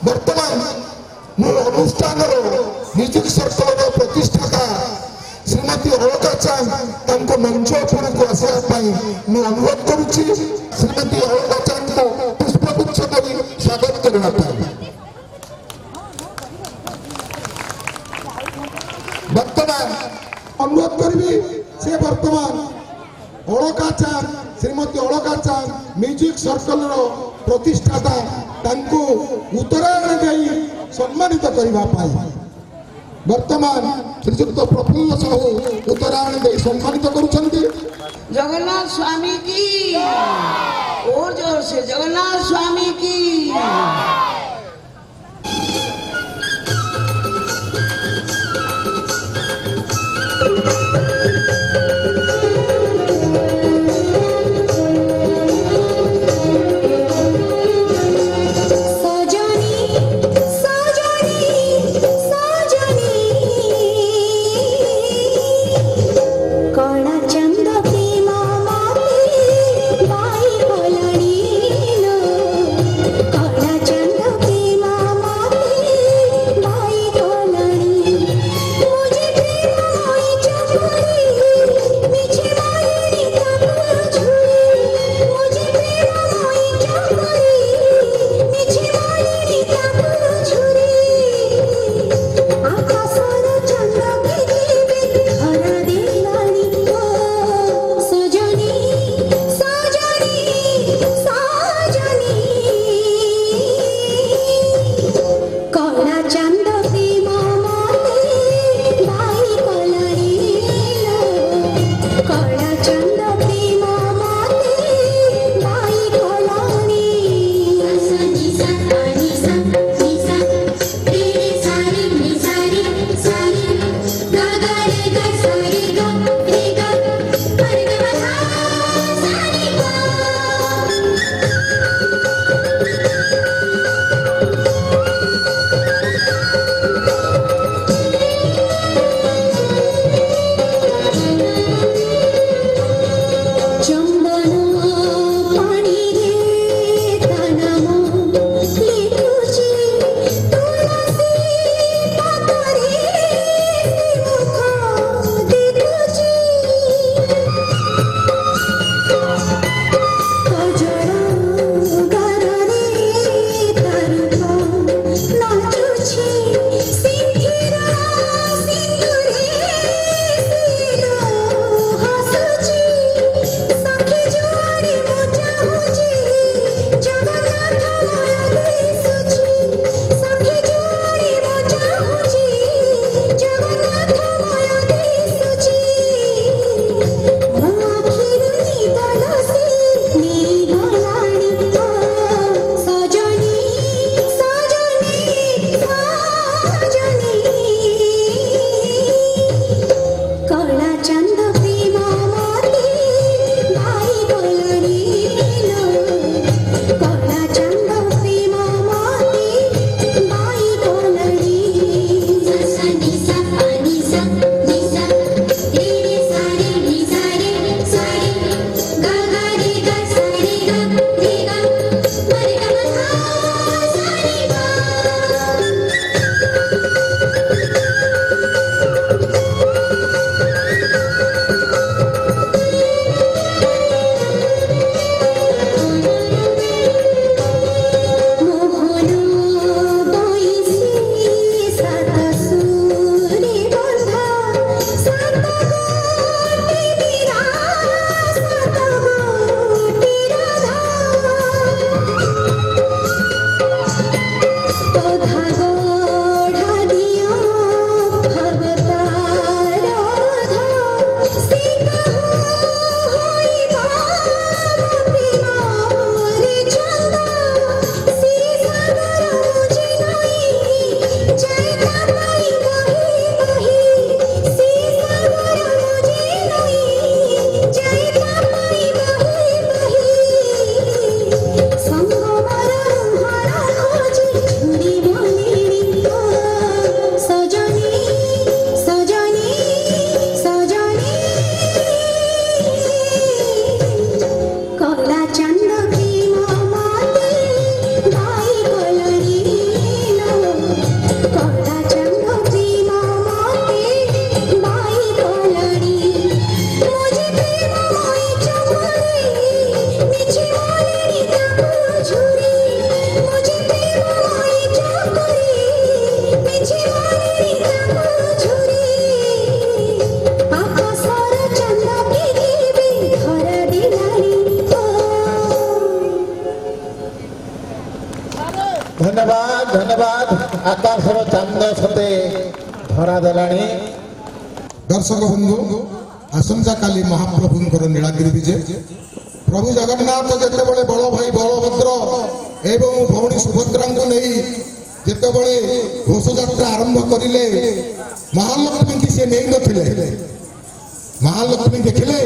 बर्तमान मो अनुष्ठान म्यूजिक सर्कल प्रतिष्ठाता श्रीमती अलका चांद तांको मंच उपड़ को आसवा मु अनुरोध करुच्ची श्रीमती अलका चांद को पुष्पगुच्छ कर स्वागत करना बर्तमान अनुरोध करी से बर्तमान अलका चांद श्रीमती अलका चांद म्यूजिक सर्कल प्रतिष्ठाता तांको उत्तरायण दे सम्मानित करने वर्तमान श्रीजुक्त प्रफुल्ल साहू उत्तरायण दे सम्मानित करुछंती। जगन्नाथ स्वामी की और जोर से जगन्नाथ स्वामी की। चंद मुझे प्रेमाई चाकरी पिछे मारी काम छुरी आकाशर चंदा पृथ्वी घर दिलानी धन्यवाद धन्यवाद आकाशर चांद सते धरा देलानी दर्शक बंधु आसंता काली महाप्रभुंकर नीलाद्रि विजे प्रभु जगन्नाथ जितेबाला बड़ भाई बलभद्र एवं भौणी सुभद्रा को नहीं जितेबाला घोषयात्रा आरंभ करिले महालक्ष्मी की से नहीं नथिले महालक्ष्मी देखिले